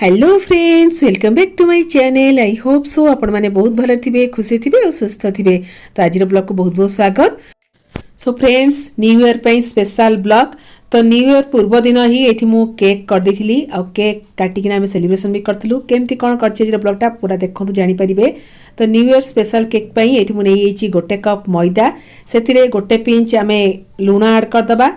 Hello friends, welcome back to my channel. I hope so आपण माने बहुत भले थिबे, खुशी थिबे और सुस्थ थिबे। तो आज ब्लॉग को बहुत बहुत स्वागत। सो फ्रेंड्स, न्यू ईयर पे स्पेशल ब्लॉग। तो न्यू ईयर पूर्व दिन ही एठी मु केक कर देथिली और केक काटी किना हम सेलिब्रेशन भी करथलु। केमती कोन करछे जे ब्लॉगटा पूरा देखंतु जानि परिबे। तो न्यू ईयर स्पेशल केक पई एठी मु नै एची गोटे कप मैदा, सेतिरे गोटे पिंच आमे लूण ऐड कर दबा।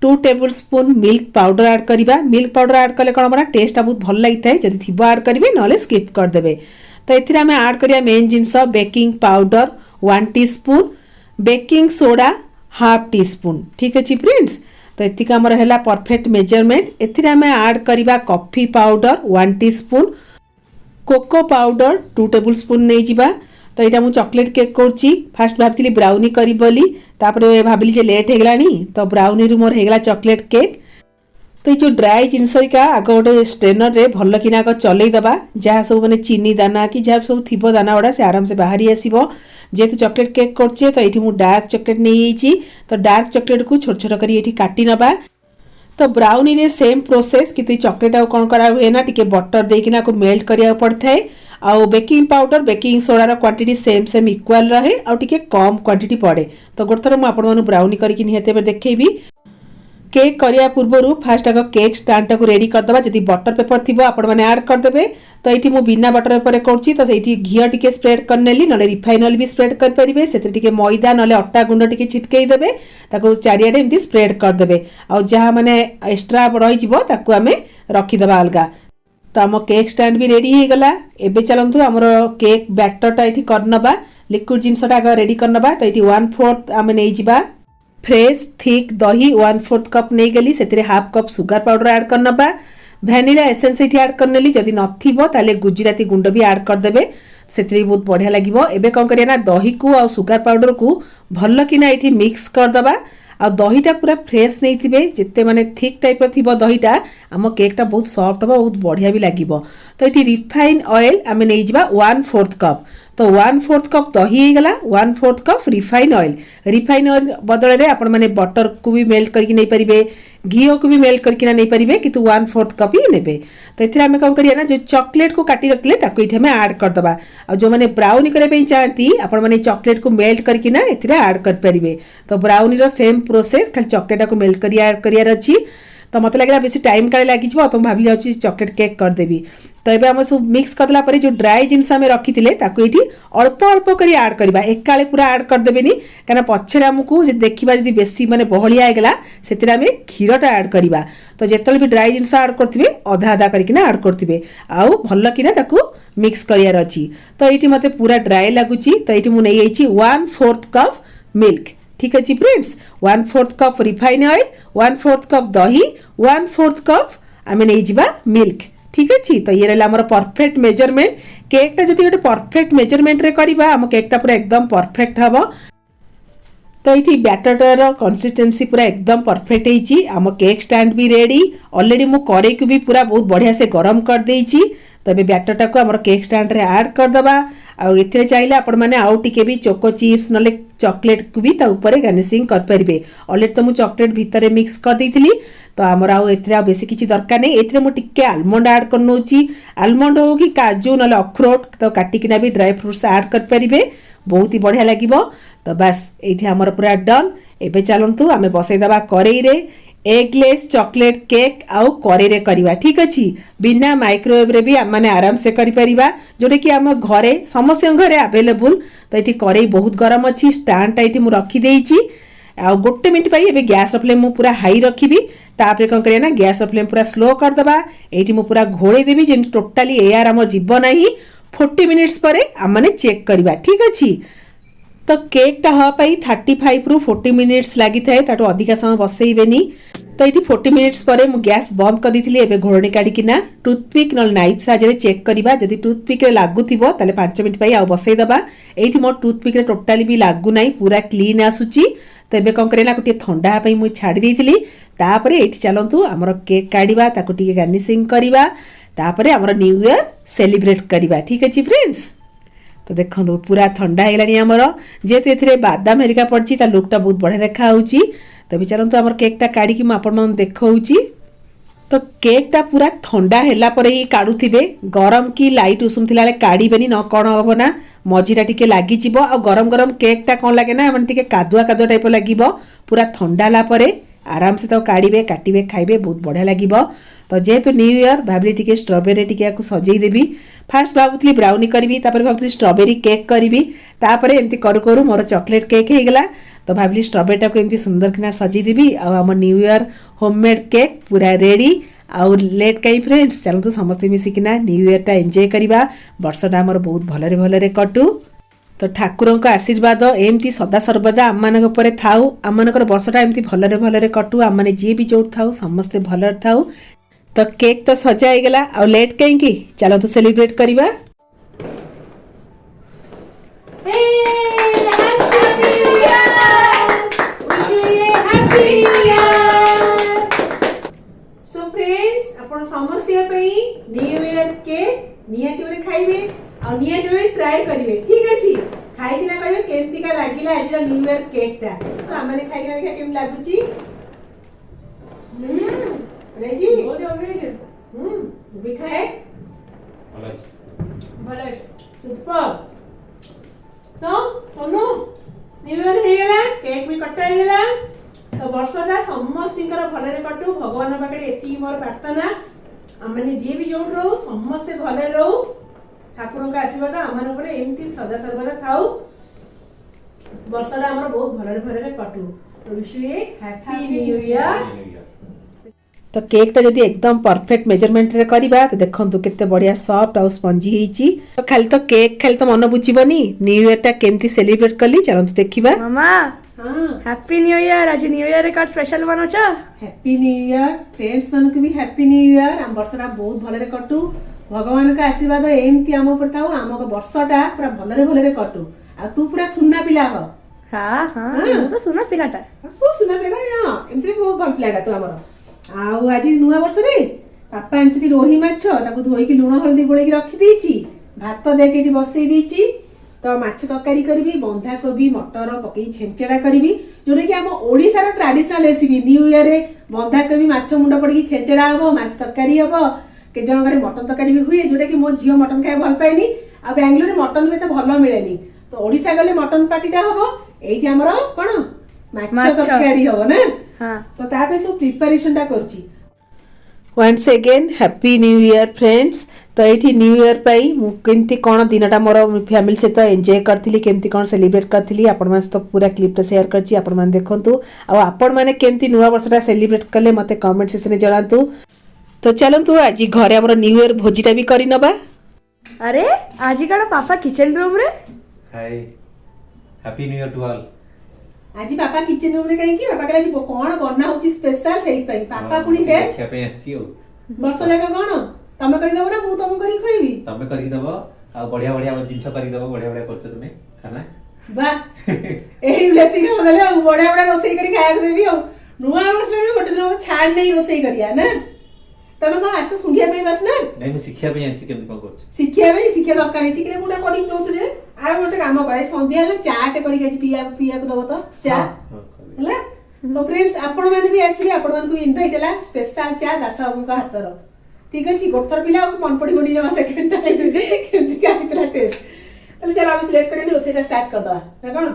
2 टेबलस्पून मिल्क पाउडर ऐड करिबा। मिल्क पाउडर ऐड कले कोन हमरा टेस्ट बहुत भल लागिथाय। जदि थिबो ऐड करिवे नले स्किप कर देबे। तो एथिरे हमें ऐड करिया मेन जिंस baking powder 1 teaspoon, baking soda half teaspoon. ठीक अछि फ्रेंड्स। तो एतिका हमर हैला परफेक्ट मेजरमेंट। एथिरे हमें ऐड करिबा coffee powder 1 teaspoon, cocoa powder 2 tablespoon नै जिबा। तो यहाँ मुझे चॉकलेट केक करुच्ची। फास्ट भावती ब्राउनी करी बोली, तापर भाविली जे लेट होगलानी तो ब्राउनी रु मोर होगला चॉकलेट केक। तो ये जो ड्राई जिनस आग गोटे स्ट्रेनर रे भल कि आग चलई दबा। जहाँ सब मैंने चीनी दाना कि जहाँ सब थी दाना गुड़ा से आराम से बाहरी आसो। जेहेतु चॉकलेट केक करछे तो ये डार्क चॉकलेट नहीं। तो डार्क चॉकलेट को छोट छोट करी काटी नबा। तो ब्राउनी रे सेम प्रोसेस कि चॉकलेट आ कौन करा हुए ना टिके बटर देकिना को मेल्ट करिया पड़ता है। आउ baking powder baking SODAR quantity same same equal रहे और टिके कम क्वांटिटी पड़े। तो गोटे थर मुझे ब्राउनी करके निहते देखी। केक करिया पूर्व फास्ट आग केक स्टैंड को रेडी करदबा। जदि बटर पेपर थी आपण मैंने ऐड करदे। तो ये मुझे बिना बटर पेपर करुच्ची। तो ये घी टिके स्प्रेड करनेली ना रिफाइन ऑयल भी स्प्रेड करेंगे। से मैदा ना अटा गुंड टिके छिटकई देबे। ताको चारियाडे एमती स्प्रेड करदे। और जहाँ मैंने एक्स्ट्रा रही आम रखीदबा अलगा। तो आम केक स्टैंड भी रेडी हो गला। एबे चलंतु हमर केक बैटरटा एठी करनबा। लिक्विड जिनसटा आग रेडी करनबा। तो एठी 1/4 आम नै जिबा फ्रेश थिक दही 1/4 कप नै गली। सेतिरे half cup sugar powder add करनबा। वैनिला एसेंस एठी ऐड करनेली। जदि नथिबो ताले गुजराती गुंड भी ऐड कर देबे। सेतिरे बहुत बढ़िया लागिवो। एबे कोन करिया ना दही को आ सुगर पाउडर को भल्ल किना एठी मिक्स कर दबा। आ दहीटा पूरा फ्रेश नहीं थिबे। जिते माने थिक टाइप थिबो दहीटा आम केकटा बहुत सॉफ्ट हो, बहुत बढ़िया भी लागिवो। तो ये रिफाइन ऑयल आम नहीं जिबा 1/4 कप। तो 1/4 कप दही गला, 1/4 cup refine oil. Refine oil बदल में आपण माने बटर को भी मेल्ट करके नहीं पारिबे, घी को भी मेल्ट करके नहीं पारिबे, किंतु 1/4 कप ही नेबे। तो एथिरे आमे कोन करिया ना जो चॉकलेट को काटी रखले ताको इथे हमें ऐड कर दबा। और जो माने ब्राउनी करे पे चाहती आपण माने चॉकलेट को मेल्ट करके ना एथिरे ऐड कर पारिबे। तो ब्राउनी रो सेम प्रोसेस, खाली चॉकलेट को मेल्ट करिया ऐड करिया रछि। तो मत लगे बेसी टाइम काले लगी तो भाभी जाऊँ चॉकलेट केक करदेवी। तो ये आम सब मिक्स करदेला पर जो ड्राई जिनस आम रखी थे अल्प अल्प कर ऐड करवा। एकाले पूरा ऐड करदेवेनि कहीं पछरे आमको देखा जी बेसी माने बहलिया होगला से क्षीरटा ऐड करवा। तो जिते भी ड्राई जिनस ऐड करेंगे अधा अधा करके ऐड करेंगे आउ भल कि मिक्स करार अच्छी। तो ये मत पूरा ड्राई लगुच। तो ये मुझे 1/4 कप मिल्क। ठीक अच्छे friends. 1/4 cup refine oil, 1/4 cup दही, 1/4 कप आम नहीं जावा मिल्क। ठीक अच्छे। तो ये रहा आमर परफेक्ट मेजरमेंट। केकटा जब गोटे परफेक्ट मेजरमेंट रे करबा आम केकटा पूरा एकदम परफेक्ट हम। तो ये बैटरटार कंसिस्टेंसी पूरा एकदम परफेक्ट होती। आम केक स्टैंड भी रेडी। ऑलरेडी मु कड़े को भी पूरा बहुत बढ़िया से गरम कर देइछि। तो ये बैटरटा को आम केक स्टैंड रे ऐड करदबा। आउ एथिरे चाहिए आपण माने आउ टिके भी चोको चिप्स नले चॉकलेट को भी ता ऊपर गार्निशिंग कर परिबे। ऑलरेडी तो मु चॉकलेट भितरे मिक्स कर देइथिली। तो आमर आउ एथिरे आ बेसी किछि दरकार नै। एथिरे मु टिके आलमंड ऐड कर नउची। आलमंड हो कि काजू नले अखरोट तो काटी किना भी ड्राई फ्रूट्स ऐड कर परिबे। बहुत ही बढ़िया लागिवो। तो बस एठी हमर पूरा डन। एबे चलंतु आमे बसै दबा करेई रे एगलेस चॉकलेट केक आउ कड़े रे करिवा। ठीक अच्छी। बिना माइक्रोवेव रे भी माने आराम से करि परिबा, जोटे कि आम घरे समस्त घरे अवेलेबल। तो ये कड़े बहुत गरम अच्छी। स्टैंड टाइट मु रखी देइछि। आ गोटे मिनट पाई एबे गैस फ्लेम मु पूरा हाई रखिबी। तापरे कोन करिया ना गैस फ्लेम पूरा स्लो कर दबा। एठी मु पूरा घोड़े देबी जे टोटली एयर आम जीव नाही। 40 मिनिट्स परे आम माने चेक करिवा। ठीक अच्छी। तो केकटा हवा 35 रु 40 मिनिट्स लगी थाए, ताटो अधिका समय बसैबेनी। तो ये 40 मिनिट्स पर मु गैस बंद कर दी। एबे घोड़नी काढ़िकिना टूथपिक न नाइफ साहाय्य चेक करवा। जदि टूथपिक लागुथिबो ताले 5 मिनिट पाई आ बसै दबा। एठी मोर टूथपिक रे टोटली भी लागु नाही, पूरा क्लीन आसुची। तो एबे कोन करे ना गोटे ठंडा पई मु छाडी देइथिली। तापरे एठी चलंतु हमर केक काढिबा, ताको टिके गार्निशिंग करवा। तापरे हमर न्यू ईयर सेलिब्रेट करवा। ठीक अछि फ्रेंड्स। तो देखो पूरा ठंडा होगलानी आमर। जेहेतु एथिरे बादाम हेरिका पड़ची ता लुकटा बहुत बढ़िया देखा होउची। तो भी चलंतु हमर केकटा काढी कि म आपन मन देखौची। तो केकटा पूरा थंडा हैला परे ही काढुथिबे गरम की लाइट उषुम थिला बेले काढिबेनी न कौन हबो ना मझीरा टिके लागि जिवो आ गरम गरम केकटा कौन लागे ना मन टिके कादुआ कादुआ टाइप लागिबो पूरा थंडा ला परे आराम से तो काढिबे काटिबे खाइबे बहुत बढ़िया लागिबो। तो जेहेतु न्यू इयर भाबली टिके स्ट्रॉबेरी टिके याकु सजेई देबी फास्ट भाबुतली ब्राउनी करबी तापर भाबुतली स्ट्रॉबेरी केक करबी तापर एमती करू करू मोर चॉकलेट केक हे गेला। तो भाबली स्ट्रॉबेरी टाको एमती सुंदर किना सजेई देबी आ हम न्यू इयर होममेड केक पूरा रेडी आउ लेट कई फ्रेंड्स चलतु समस्त मिसिकिना न्यू इयर टा एंजॉय करिबा वर्षटा हमर बहुत भलरे भलरे कटू। तो ठाकुरों का आशीर्वाद एमती सदा सर्वदा आम मान उपरे थाउ आम मानकर वर्षटा एमती भलरे भलरे कटू आम माने जे भी जोड़ थाउ समस्ते भलरे थाउ। तो केक तो सजा हो गला आ लेट कहीं चलतु सेलिब्रेट करिबा। समस्या न्यू इयर के निहाती बेले खाइबे आ निहाती बेले ट्राई करिवे ठीक अछि खाइ दिना कहबे केमती का लागिला आज न्यू इयर केक टा तो हमने खाइ के देखा केम लागुची रेजी बहुत अमेजिंग भी खाए भले सुपर। तो सोनू न्यू इयर हे गेला केक भी कटा हे गेला तो वर्षटा समस्तिकर भलरे कटू भगवान पाखे एति मोर प्रार्थना आमने जे भी जोड़ रहू समस्ते भले रहू ठाकुर का आशीर्वाद आमन ऊपर एमती सदा सर्वदा थाउ वर्षटा हमर बहुत भलरे भलरे कटू। तो wish you happy new year. तो केक टा जदी एकदम परफेक्ट मेजरमेंट रे करिबा तो देखंतु केते बढ़िया सॉफ्ट और स्पंजी हेची। तो खाली तो मन बुझिबनी न्यू इयर टा केमती सेलिब्रेट करली चलंतु देखिबा। मामा हैप्पी न्यू ईयर आज न्यू ईयर कार्ड स्पेशल बनोछ हैप्पी न्यू ईयर फ्रेंड्स मन को भी हैप्पी न्यू ईयर हम वर्षटा बहुत भलरे कटू भगवान का आशीर्वाद एमती आम ऊपर थाउ आम वर्षटा पूरा भलरे भलरे कटू आ तू पूरा सुन्ना पिला हो। हां हां मु तो सुना पिलाटा सुना पिलाटा हां एमती बहुत भल पिलाटा तू हमर आउ आज नुआ वर्ष रे पापा आंचती रोही माछ ताको धोई की लूण हल्दी गोळेकी रखी देछि भात देके एठी बसई देछि तो माछ तरकारी करबी बंधा कोबी मटर पकई छेंचेड़ा करबी जोरे कि हम ओडिसा रो ट्रेडिशनल रेसिपी न्यू ईयर रे बंधा कोबी माछ मुंडा पड़की छेंचेड़ा हबो माछ तरकारी हबो के जण घरे मटन तरकारी भी हुए जोरे कि मो झियो मटन खाय भल पाइनी आ बेंगलोर रे मटन भी तो भल मिलेनी तो ओडिसा गले मटन पार्टीटा हबो एठी हमरो कोन माछ तरकारी हबो ना। हां तो ता पे सब प्रिपरेशन टा करछि। Once again happy new year friends. तो ये न्यू ईयर पाई मुझे कौन दिनटा मोर फैमिली सहित एंजॉय करती केमती कौन सेलिब्रेट करती आपण मैंने तो पूरा क्लिपटा शेयर करछि आपण मैंने देखंतु आपण मैंने केमती नुआ वर्षटा सेलिब्रेट कले मते कमेंट सेक्शन में जणातु। तो चलंतु आज घरे हमर न्यू ईयर भोजीटा भी करी नबा। अरे आज काडा पापा किचन रूम रे hi happy new year to all. आज पापा किचन रूम रे काहे कि पापा आज कोन बना होची स्पेशल सेही पई पापा पुनी हे देखा पे आछी ओ वर्ष जाका कोन तमे करी दबो ना मु तुम करी खइबी तमे करी दबो आ बढ़िया बढ़िया जिंस करी दबो बढ़िया बढ़िया करछ तुमे खाना वाह एही ब्लेसिंग बदले बढ़िया बढ़िया रोसई करी खाया देबी ओ नुआ वर्ष रे गोटे दिन छाड़ नै रोसई करिया ना तमे कोन आसो सुंघिया पे बस ना नै मु शिक्षा पे आछी केमती कोन करछ शिक्षा दरकार शिखले मुडा करी दउछ जे आ गोटे काम करे संध्या ले चाट करी के पिया पिया को दबो तो चा हला। तो फ्रेंड्स आपण माने भी आसी आपण मान को इनवाइट हला स्पेशल चा दास बाबू का हातर ठीक अछि गोटर पिला मन पड़ी बनी जमा सेकंड टाइम केमती का इतना टेस्ट चल चल हम सिलेक्ट करनी रोसेटा स्टार्ट कर दवा ना कोन।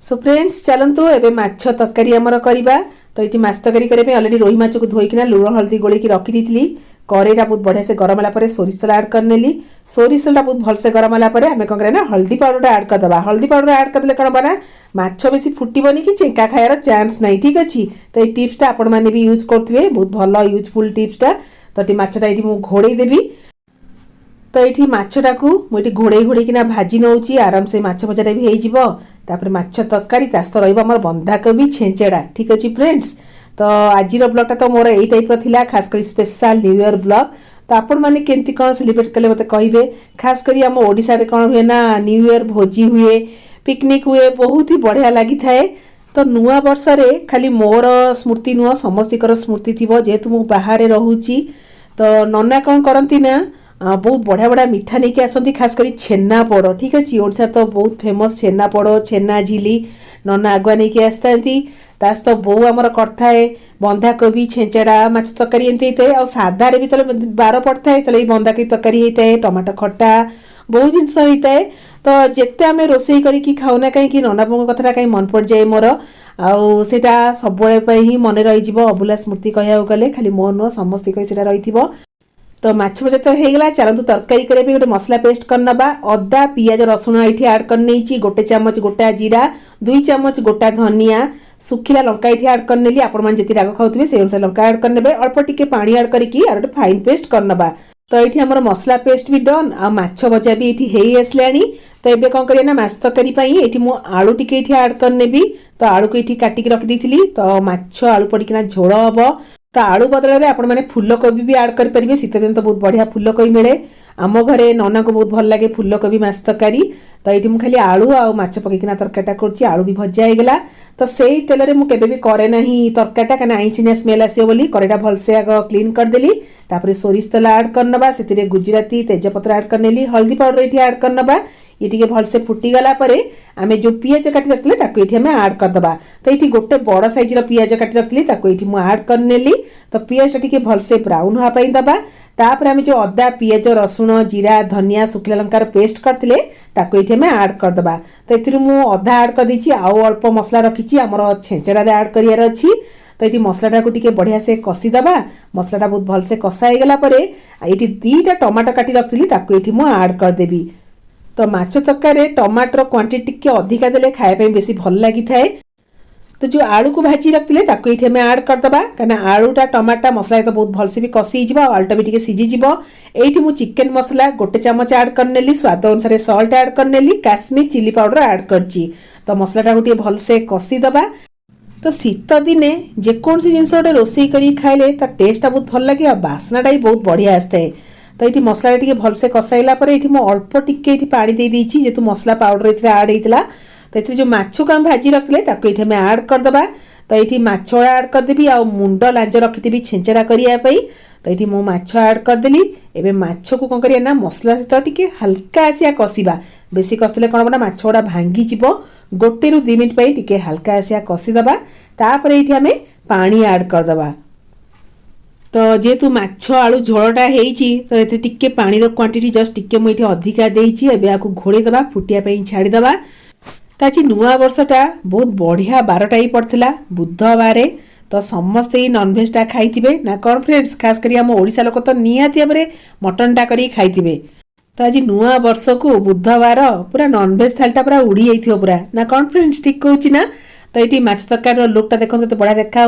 सो फ्रेंड्स चलंतु एबे माछ तरकारी हमर करिबा। तो ये माछ तरकारी करे पे ऑलरेडी रोही माछ को धोईकिना लूण हल्दी गोळी की रखी दीथली करेटा बहुत बढ़िया से गरम होला परे सोरिष तेल ऐड करनेली सोरिष तेलटा बहुत भल से गरम होला परे हमें कौन करे ना हल्दी पाउडर ऐड कर दबा हल्दी पाउडर ऐड कर देले कोन बना माछ बेसी फुटीबनी कि चेंका खायर चांस नहीं ठीक अछि। तो ये टिप्स टा आपण माने भी यूज करथिबे बहुत भल यूजफुल टिप्स टा। तो ये माछटा एठी मु घोड़ेई देबी। तो ये माछटा को मुझे घोड़े घोड़े किना भाजी नौची आराम से माछ भजाटा भी हो तापर माछ तरकारी तास तो रहिबा हमर बंधाकोबी छेंचेड़ा ठीक अछि फ्रेंड्स। तो आज ब्लॉगटा तो मोर यही टाइप थिला खास कर स्पेशल न्यू ईयर ब्लॉग। तो आपण माने केमती कौन सेलिब्रेट कले मते कहिबे खास करी हम ओडिसा रे कौन हुए ना न्यू ईयर भोजी हुए पिकनिक हुए बहुत ही बढ़िया लगी थाए। तो नुआ वर्ष रे खाली मोर स्मृति नुआ समस्तिकर स्मृति थिबो जेतु मु बाहर रहूची। तो नन्ना कौन करंती ना बहुत बढ़िया बढ़िया मिठा नहीं कि आसती खास करी छेना पोड़ ठीक अच्छे ओडिशा तो बहुत फेमस छेना पोड़ छेना झिली नना आगुआ नहीं कि आसता ତା ସହିତ ବୋଉ ଆମର କରିଥାଏ ବନ୍ଧାକୋବି ଛେଞ୍ଚଡ଼ା ମାଛ ତରକାରୀ ଏମିତି ହେଇଥାଏ। ଆଉ ସାଧାରେ ବି ଯେତେବେଳେ ବାର ପଡ଼ିଥାଏ ତାହେଲେ ଏଇ ବନ୍ଧାକୋବି ତରକାରୀ ହେଇଥାଏ, ଟମାଟୋ ଖଟା, ବହୁତ ଜିନିଷ ହେଇଥାଏ। ତ ଯେତେ ଆମେ ରୋଷେଇ କରିକି ଖାଉନା କାହିଁକି ନନାବାବୁଙ୍କ କଥାଟା କାହିଁ ମନେ ପଡ଼ିଯାଏ ମୋର। ଆଉ ସେଇଟା ସବୁବେଳେ ପାଇଁ ହିଁ ମନେ ରହିଯିବ, ଅଭୁଲା ସ୍ମୃତି କହିବାକୁ ଗଲେ, ଖାଲି ମୋ ନୁହଁ ସମସ୍ତେ କହି ସେଇଟା ରହିଥିବ। ତ ମାଛ ଭଜା ତ ହେଇଗଲା, ଚାଲନ୍ତୁ ତରକାରୀ କରିବା ପାଇଁ ଗୋଟେ ମସଲା ପେଷ୍ଟ କରିନେବା। ଅଦା ପିଆଜ ରସୁଣ ଏଇଠି ଆଡ୍ କରିନେଇଛି, 1 ଚାମଚ ଗୋଟା ଜିରା, 2 ଚାମଚ ଗୋଟା ଧନିଆ, ଶୁଖିଲା ଲଙ୍କା ଏଇଠି ଆଡ୍ କରିନେଲି। ଆପଣମାନେ ଯେତିକି ରାଗ ଖାଉଥିବେ ସେଇ ଅନୁସାରେ ଲଙ୍କା ଆଡ୍ କରିନେବେ। ଅଳ୍ପ ଟିକେ ପାଣି ଆଡ୍ କରିକି ଆଉ ଗୋଟେ ଫାଇନ୍ ପେଷ୍ଟ କରିନେବା। ତ ଏଇଠି ଆମର ମସଲା ପେଷ୍ଟ ବି ଡନ୍, ଆଉ ମାଛ ଭଜା ବି ଏଇଠି ହେଇ ଆସିଲାଣି। ତ ଏବେ କ'ଣ କରିବା ନା ମାଛ ତରକାରୀ ପାଇଁ ଏଇଠି ମୁଁ ଆଳୁ ଟିକେ ଏଇଠି ଆଡ୍ କରିନେବି। ତ ଆଳୁକୁ ଏଇଠି କାଟିକି ରଖିଦେଇଥିଲି, ତ ମାଛ ଆଳୁ ପଡ଼ିକିନା ଝୋଳ ହବ। ତ ଆଳୁ ବଦଳରେ ଆପଣମାନେ ଫୁଲକୋବି ବି ଆଡ୍ କରିପାରିବେ, ଶୀତ ଦିନ ତ ବହୁତ ବଢ଼ିଆ ଫୁଲକୋବି ମିଳେ। ଆମ ଘରେ ନନାଙ୍କୁ ବହୁତ ଭଲ ଲାଗେ ଫୁଲକୋବି ମାଛ ତରକାରୀ। ତ ଏଇଠି ମୁଁ ଖାଲି ଆଳୁ ଆଉ ମାଛ ପକେଇକିନା ତରକାରୀଟା କରୁଛି, ଆଳୁ ବି ଭଜା ହେଇଗଲା। ତ ସେଇ ତେଲରେ ମୁଁ କେବେ ବି କରେ ନାହିଁ ତରକାରୀଟା, କାହିଁକିନା ଆଇଁଷିଣିଆ ସ୍ମେଲ୍ ଆସିବ ବୋଲି କରେଇଟା ଭଲସେ ଆଗ କ୍ଲିନ୍ କରିଦେଲି। ତାପରେ ସୋରିଷ ତେଲ ଆଡ୍ କରିନେବା, ସେଥିରେ ଗୁଜୁରାତି ତେଜପତ୍ର ଆଡ୍ କରିନେଲି, ହଳଦୀ ପାଉଡର ଏଇଠି ଆଡ୍ କରିନେବା। ये टिके भलसे फुटीगला आम जो पियाज काटी रखते ताकू ये आड करदे। तो ये गोटे बड़ साइज पियाज काटी रखी ये आड करनेली। तो पियाज टिके भलसे ब्राउन हाँपाई दबा। तापर आम जो अदा पियाज रसुण जीरा धनिया सुखिला लंकार पेस्ट करते ये आड करदे। तो ये अधा आड कर आउ अल्प मसला रखी आमर छेचड़ा आड करार अच्छी। तो ये मसलाटा को टिके बढ़िया से कषिदबा। मसलाटा बहुत भलसे कषाईगला ये 2टा टमाटो काटी रखी ये आड करदेवी। तो माछ तरकारी टमाटर क्वांटिटी टिके अधिका देले खाए बेसी भल लगी थाए। तो जो आलू को भाजी रखते ये आड करदबा कहीं आलूटा टमाटा मसला तो बहुत भलसे भी कषि आलूटा भी टिके सीझीज। ये मु चिकेन मसला 1 चामच आड करनेली, स्वाद अनुसार सल्ट आड करनेली, काश्मीर चिली पाउडर आड करची। तो मसलाटा को भलसे कषिदबा। तो शीत दिने जेकोसी जिनस गोटे रोषे कर खाइले तार टेस्टा बहुत भल लगे, बास्नाटा भी बहुत बढ़िया आसता है। तो ये मसला टी भलसे कषाइला अल्प टिके पानी दे देती जेतु मसला पाउडर आड होता। तो ये जो माछ को आम भाजी रखते ये आड करदे। तो ये माछ आड करदेवी आ मुंड लांज रखी छेचड़ा करने। तो ये मु माछ आड करदेली। एबे माछ को कौन करिया ना मसला सहित टिके हल्का आसिया कषिबा। बेसी कषिले कौन हम ना माछ गुड़ा भांगी जीव। 1 ରୁ 2 मिनिट टिके हल्का आसिया कषिदबा। तापर ये आम पानी आड करदबा। तो जेहेतु माछ आलू झोलटा होती तो ये टिके पानी क्वांटिटी जस्ट टिके मुझे अधिका देती। एवं आपको घोड़ेदबा फुटिया छाड़ीदबा। तो आज नुआ वर्षटा बहुत बढ़िया बारटा ही पड़ता बुधवार। तो समस्ते नॉनवेजटा खाई ना कौन फ्रेंड्स, खास कर आम ओडिशा लोक तो निहाती भाव मटनटा कर खाई। तो आज नुआ वर्ष को बुधवार पूरा नॉनवेज थालीटा पूरा उड़ी जाइथिबो पूरा ना कौन फ्रेंड्स, ठीक कहूँ ना। तो ये माछ तरकारी लुकटा देखो तो बढ़िया देखा।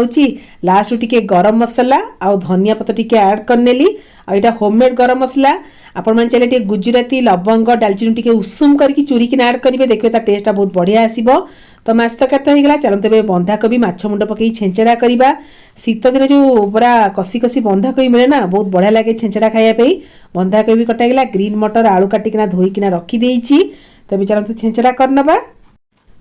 लास्ट टिके गरम मसला आ धनिया पत्र टिके आड करनेली। आईटा होममेड गरम मसला आपण मैंने चाहिए गुजराती लवंग डालचीनी टिके उषुम करके चूरिकी आड करेंगे, देखिए तार टेस्टा बहुत बढ़िया आसो। तो माछ तरकारी तो होगा। चलते ए बंधाकोबी माछ मुंड पकई छेचड़ा करवा। शीत दिन जो पूरा कषि कषि बंधाकोबी मिले ना बहुत बढ़िया लगे छेचड़ा खायापी। बंधाकोबी कटागला, ग्रीन मटर आलू काटिकिना धोईकिना रखी। तो भी चलते छेचड़ा करनबा।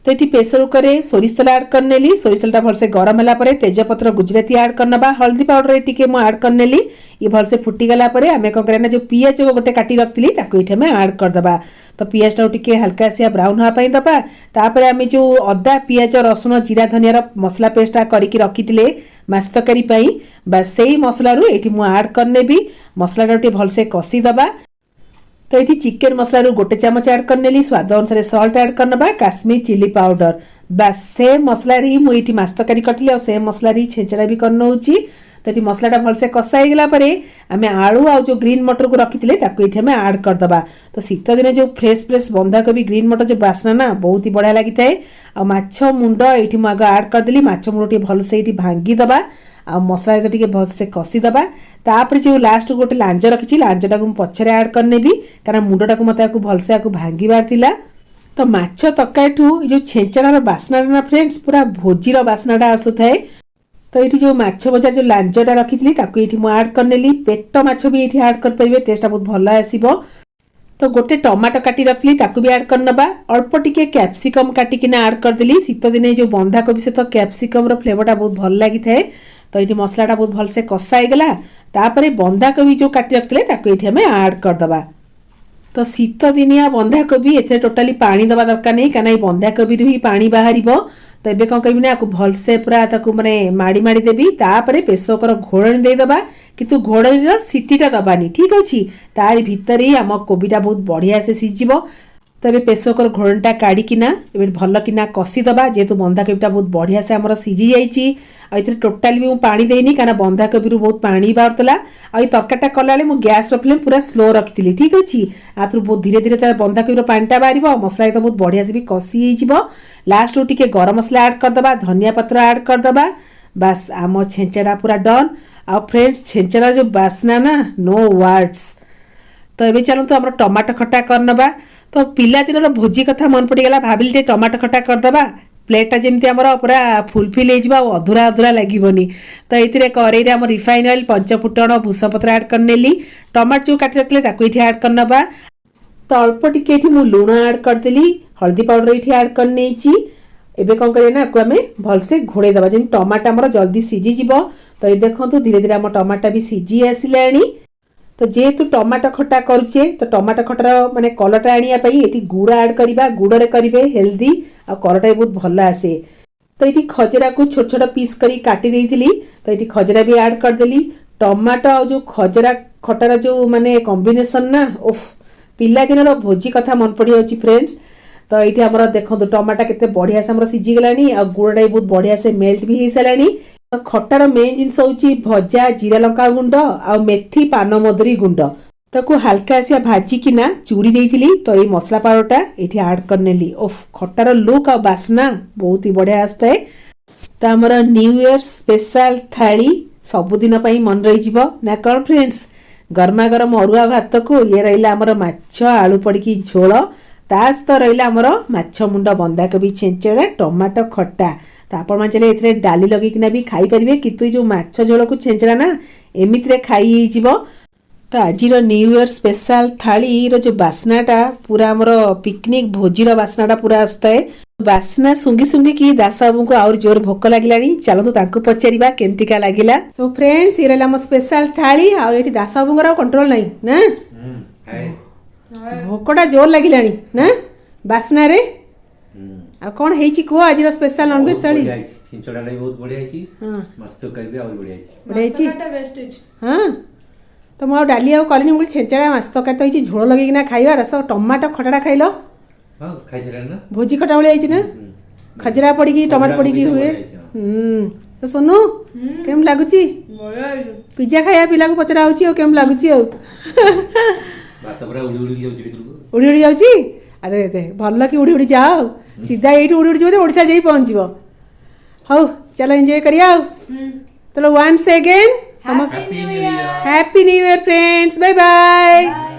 तो ये प्रेसर कुकर में सोरिष तेल आड करनेली। सोरिष तेलटा भलसे गरम होला तेजपत्र गुजराती आड करनबा। हल्दी पाउडर टिके मु आड करनेली। ये भलसे फुटीगला आम कौन करना जो पियाज गोटे काटी रखी ये आड करदबा। तो पियाजटा टिके हल्का आसिया ब्राउन हाँपाई दबा। तापर आम जो अदा पियाज रसुण जीरा धनिया मसला पेस्टा करके रखी माछ तरकारी बस से मसला ये आड करनेबी। मसलाटा भलसे कषिदबा। तो ये चिकेन मसला 1 चामच आड करनेली, स्वाद अनुसार सल्ट आड करनबा, काश्मीर चिली पाउडर बस सेम मसला ही मुझे माछ तरकारी करती सेम मसला ही छेचड़ा भी करनौची। तो ये मसलाटा भलसे कषाईगला आम आलू आ जो ग्रीन मटर को रखी ये आड करदबा। तो शीत दिन जो फ्रेश फ्रेश बंधाकोबी ग्रीन मटर जो बास्ना ना बहुत ही बढ़िया लगी थाए। आ माछ मुंड ये मुझे आड करदेली। माछ मुंड भलसे भांगीदबा आ मसला तो टिके भलसे कषिदबा। तापर जो लास्ट गोटे लांज रखी लांजटा को पछरे आड करनेबी कारण मुंडटा को मत भलसे भांगीबार थिला। तो माछ तरकारी जो छेचड़ार बास्ना ना फ्रेंड्स पूरा भोजीर बास्नाटा आसुए। तो ये जो माछ भजा जो लांजटा रखी ये आड करनेली। पेट माछ भी ये आड कर पारे, टेस्टा बहुत भल आसो। तो गोटे टमाटो काटी रखी भी आड करनबा। अल्प टिके कैप्सिकम काटिकिना आड करदेली। शीत दिन जो बंधाकोबी सहित कैप्सिकम फ्लेवरटा बहुत भल लगी थाए। तो ये मसलाटा बहुत भलसे कषाईगला। तापर बंधाकोबी जो काटी रखते ये आड करदबा। तो शीत दिनिया बंधाकोबी ए टोटाली पानी दबा दरकार नहीं, कहीं बंधाकोबी ही पानी बाहर। तो एबे कौन करी ना भलसे पूरा ताकू माने माड़ी माड़ी देवी तापर प्रेसर कुकर घोड़णी देदेबा किंतु घोड़णीर सीटीटा दबानी ठीक अच्छी तार भितर ही आम कोबीटा बहुत बढ़िया से सीझिब तो ये प्रेसर कुकर घोड़णीटा काढ़िकिना भल किना कषिदबा जेहेतु बंधाकोबीटा बहुत बढ़िया से आमर सीझी जाइए टोटाली भी मुझे पानी देनी कारण बंधाकोबी बहुत पानी बाहरला आई तरकारीटा कला गैस फ्लेम पूरा स्लो रखी ठीक अच्छे आथु बहुत धीरे धीरे बंधाकोबी पानीटा बाहर मसला तो बहुत बढ़िया से भी कषि लास्ट रू टे गरम मसला ऐड करदे धनिया पत्र ऐड करदे बास आम छेंचाटा पूरा डन आ फ्रेंड्स छेंचार जो बास्ना ना नो वर्ड्स तो ये चलते आम टमाटो खटा करनबा तो पिला दिन भोजी कथा मन पड़गला भाविली टमाटो खटा करदे प्लेटा जमी आम पूरा फुलफिल हो अधूरा अधूरा लगभग तो ये कड़े आम रिफाइन ऑयल पंचफुटण भूषपत्र ऐड करनेली टमाटो जो काटी रखले ये ऐड करनबा तो अल्प टिके मु लुण ऐड करदेली हल्दी पाउडर ये ऐड करनी एबे कौन करिए ना आम भलसे घोड़े दबा जमी टमाटो आमर जल्दी सीझीज तो ये देखो धीरे धीरे आम टमाटो भी सीझी आसिला तो जेहेतु टमाटो खटा करुचे तो टमाटो खटार माने कलरटा आनी गुड़ ऐड करवा गुड़े करेंगे हेल्दी आ कलरटा भी बहुत भल आसे तो ये खजरा को छोट छोट पीस करी काटी देइथिली तो ये खजरा भी ऐड करदेली टमाटो और जो खजरा खटार जो माने कॉम्बिनेशन ना उफ पिला दिन भोजी कथा मन पड़ जाଉଛି फ्रेंड्स तो ये आमर देखो टमाटा केते बढ़िया से सीझी गलानी आ गुड़टा भी बहुत बढ़िया से मेल्ट भी हो सारानी खटार मेन जिनस हूँ भजा जीरा लंका गुंड आ मेथी पान मधुरी गुंड ताको हल्का से भाजिकिना चूड़ी देइथिली तो ये मसला पाउडरटा ये ऐड करनेली ओफ खटार लुक आ बास्ना बहुत ही बढ़िया आसता है तो आमर न्यू ईयर स्पेशल थाली सबुदिन मन रही ना कौन फ्रेंड्स गरमा गरम अरुआ भात को ये रहा आमर माछ आलू पड़ी झोल तास तो रहा आमर माछ मुंड बंधाकोबी छेंचड़ा टमाटो खट्टा तो आपण चले डाली लगे भी खाई पारे किंतु जो माछ झोल को छेंचड़ा ना एमती खाई तो आज न्यू ईयर स्पेशल थाली जो बास्नाटा पूरा आमर पिकनिक भोजीर बास्नाटा पूरा आसता है बास्ना सुंगी सुंगी कि दास बाबू को आउर जोर भोक लगे चलतु तांको पचारिबा केमतिका लागिला सो फ्रेंड्स ये रहा स्पेशल थाली आ ये दास बाबू कंट्रोल नहीं ना भोकटा जोर लगे ना बास्ना रे आ कौन हेची को आज स्पेशल नॉनवेज थाली छिंचड़ा भी बहुत बढ़िया छी मस्त करबे और बढ़िया छी बढ़िया छी बेस्ट हां तो मो डाली आ करनी मुझे छेंचड़ा मस्त कर तो हेची झोल लगे ना खाइबा रस टमाटो खटाटा खाइलो हां खाइ छला ना भोजी खटा वाली आइछ ना खजरा पड़ी की टमाटर पड़ी की हुए तो सोनू केम लागुची बढ़िया पिज्जा खाया पिला को पचरा होची और केम लागुची और बात पूरा उड़ी उड़ी जाउची भितर उड़ी उड़ी जाउची अरे दे भल कि उड़ी उड़ी जाओ सीधा ये उड़ी उड़ी जीव ओडिशा जाई पहुंचब हाउ चलो एंजॉय करिया चलो once again happy new year happy new year friends bye bye